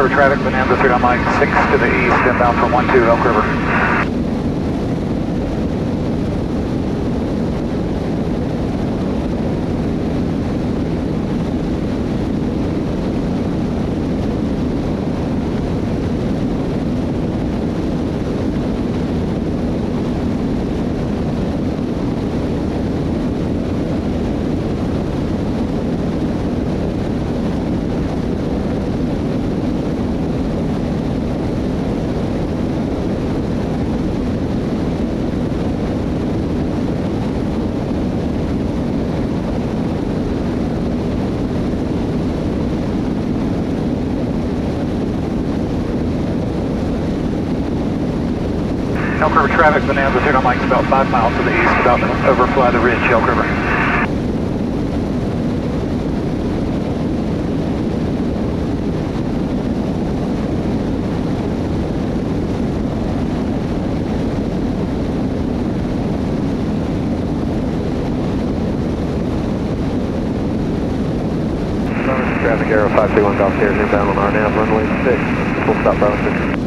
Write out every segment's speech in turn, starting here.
River traffic, Bonanza 3 on Mike 6 to the east, inbound from 12 Elk River. Elk River traffic, Bonanza 3 on Mike's about 5 miles to the east, about to overfly the ridge, Elk River. Traffic Arrow 531 Golf Sierra inbound on our nav runway 6, full stop Bravo 6.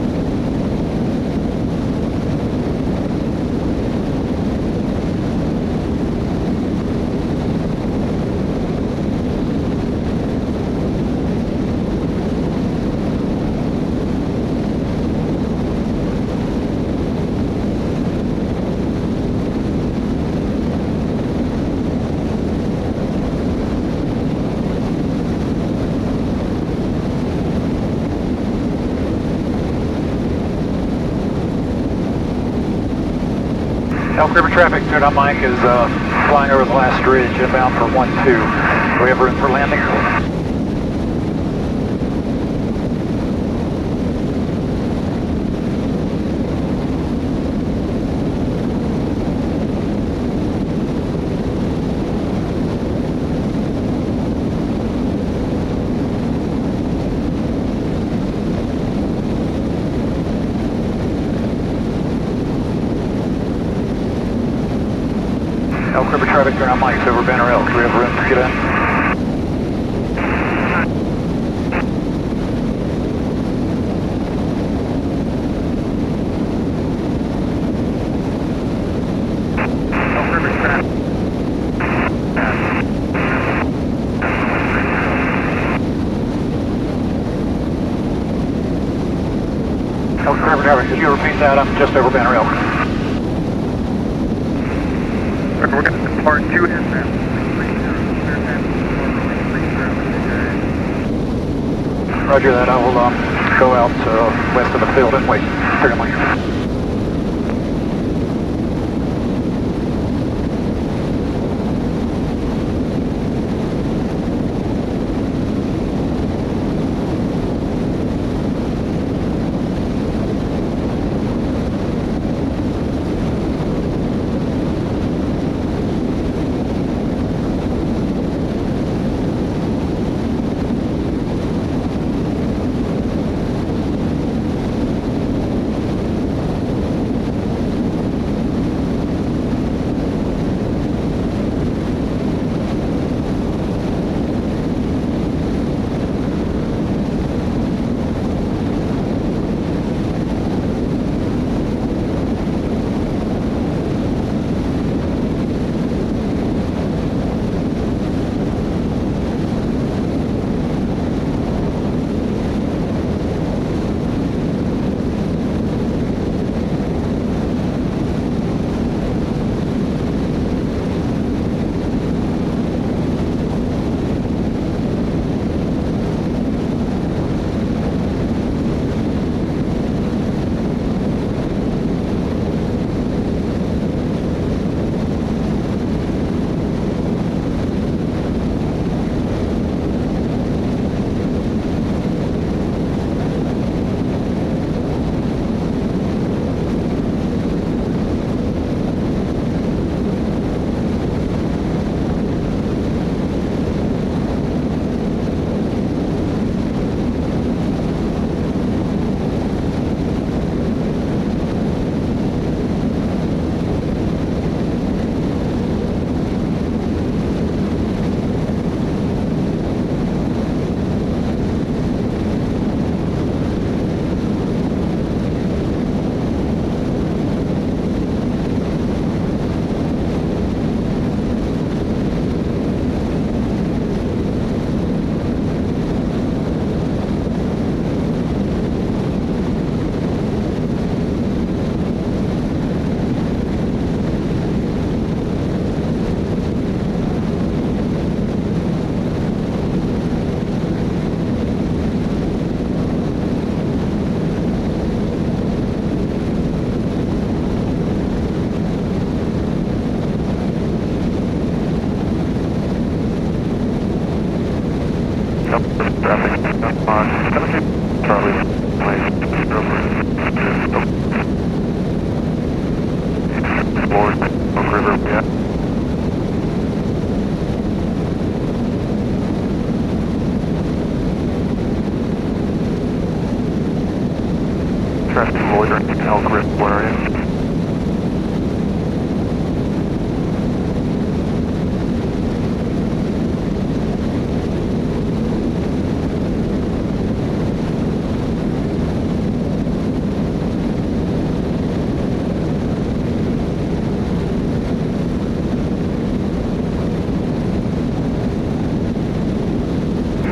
Elk River traffic, 3 on Mike is flying over the last ridge, inbound for 12. Do we have room for landing? Elk River traffic, 3 on Mike's over Banner Elk. Do we have room to get in? Elk River traffic. Elk River traffic, could you repeat that? I'm just over Banner Elk. We're going to depart 2 inbound. Roger that. I will go out west of the field and wait. Certainly.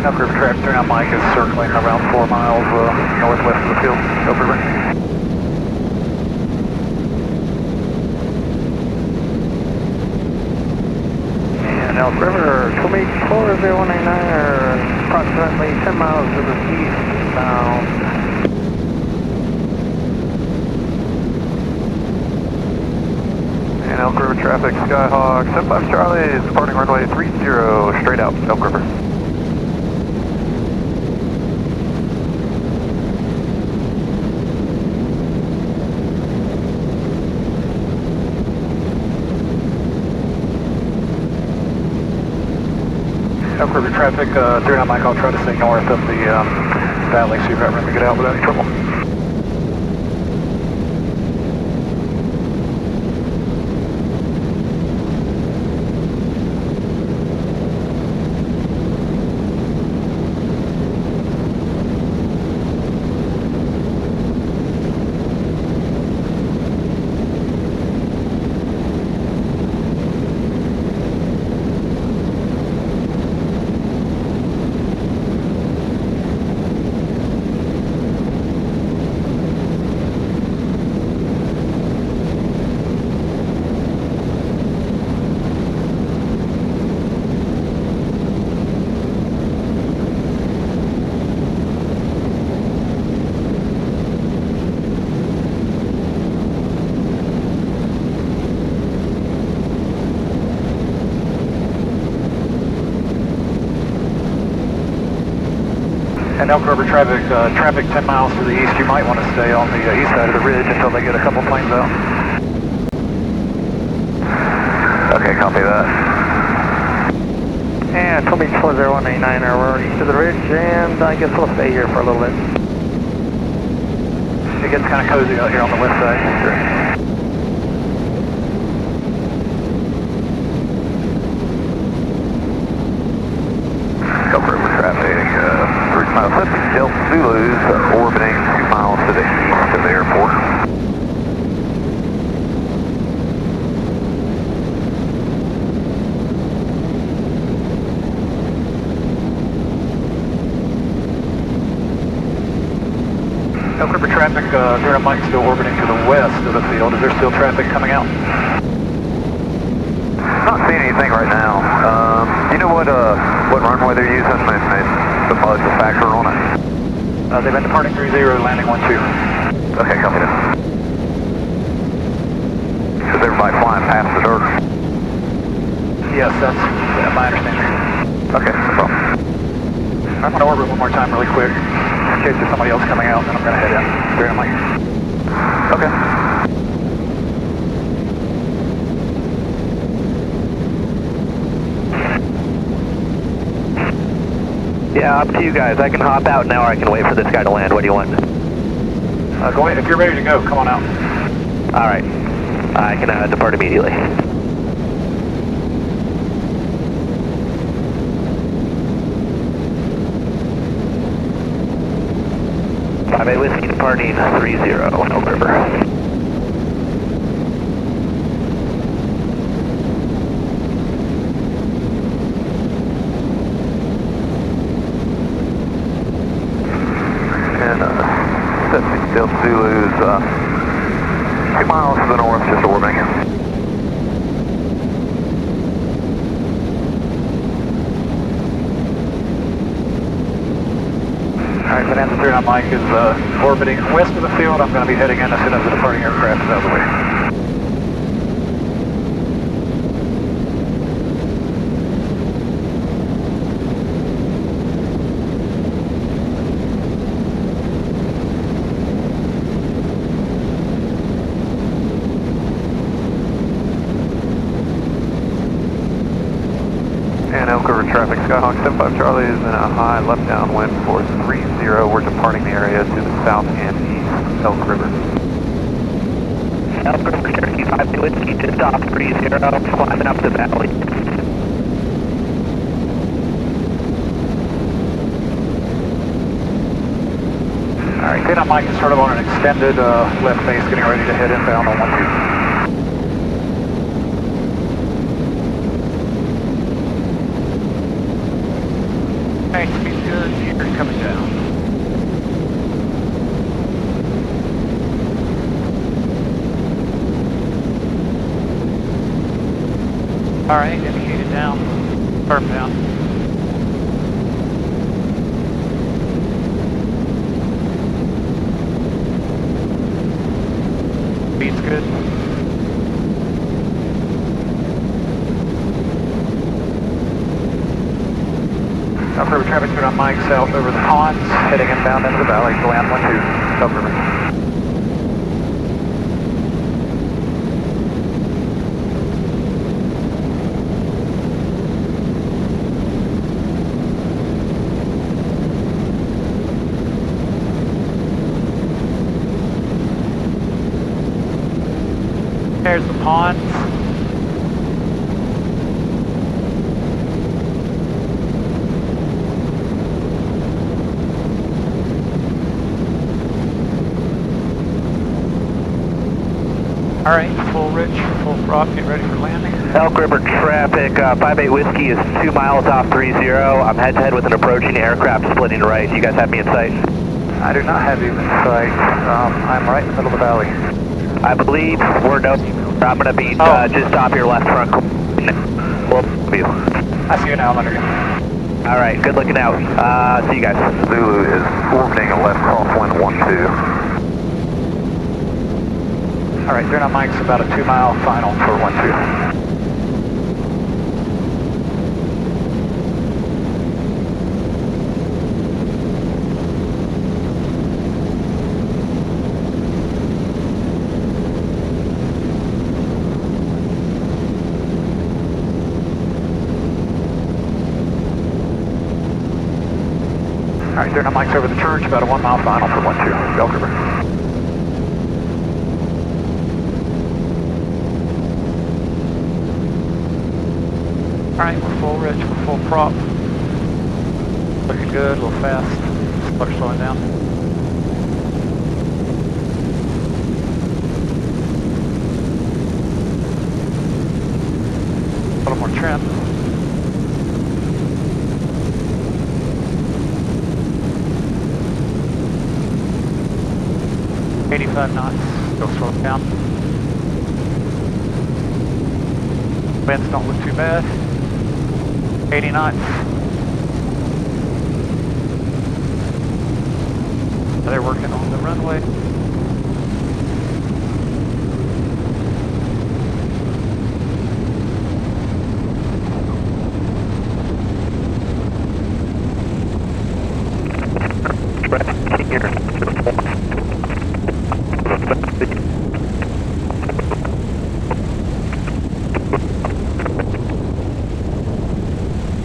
Elk River traffic, turn on Mike is circling around 4 miles northwest of the field, Elk River. And Elk River, 2840199 are approximately 10 miles to the eastbound. And Elk River traffic, Skyhawk, 75 Charlie is departing runway 30, straight out, Elk River. Elk River traffic, turn on Mike, I'll try to stay north of the valley so you've got room to get out without any trouble. And Elk River traffic, traffic 10 miles to the east, you might want to stay on the east side of the ridge until they get a couple planes out. Okay, copy that. And 2840189 we're east of the ridge, and I guess we'll stay here for a little bit. It gets kind of cozy out here on the west side. Sure. Delta Zulu's orbiting 2 miles to the east of the airport. Elk River traffic, Zero Mike still orbiting to the west of the field. Is there still traffic coming out? Not seeing anything right now. Do you know what runway they're using and the mud's a factor on it? They've been departing 30, landing 12. Okay, copy that. Is everybody flying past the dirt? Yes, that's my understanding. Okay, no problem. I'm going to orbit one more time really quick, in case there's somebody else coming out, then I'm going to head in. Zero Mike. Okay. Yeah, up to you guys. I can hop out now or I can wait for this guy to land. What do you want? Go ahead. If you're ready to go, come on out. Alright. I can depart immediately. Five-8 Whiskey departing 30 Elk River. Delta Zulu's 2 miles to the north, just orbiting. Alright, Bonanza 3 on Mike is orbiting west of the field. I'm going to be heading in as soon as the departing aircraft is out of the way. And Elk River traffic, Skyhawk 75 Charlie is in a high left downwind for 30. We're departing the area to the south and east, Elk River. Elk River, Cherokee 5 Whiskey, just off 30, climbing up the valley. Alright, Dana Mike is sort of on an extended left base, getting ready to head inbound on 12. Thanks. down. Firm down. Speed's good. Elk River traffic turn on Mike south over the ponds, heading inbound into the valley, land 12, Elk River. There's the ponds. All right, full rich, full prop, get ready for landing. Elk River traffic, 58 Whiskey is 2 miles off 30. I'm head-to-head with an approaching aircraft splitting right. You guys have me in sight? I do not have you in sight. I'm right in the middle of the valley. I believe we're no. I'm going to be just off your left front corner. We'll view. I see you now, I'm under you. All right, good looking out. See you guys. Zulu is orbiting a left crosswind 12. All right, turn on Mike's about a 2 mile final for 12. All right, turn on Mike's over the church, about a 1 mile final for 12, Elk River. All right, we're full rich, we're full prop. Looking good, a little fast. Sputter slowing down. A little more trim. $85 knots, still slowing down. Winds don't look too bad. 80 knots. They're working on the runway.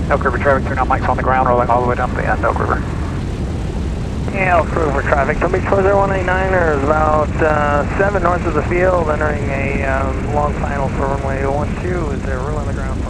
Elk River traffic, turn on Mike's on the ground, rolling all the way down to the end, Elk River. Yeah, Elk River traffic. Don't be sure 0189er is about 7 north of the field, entering a long final for runway 12. Is there room on the ground?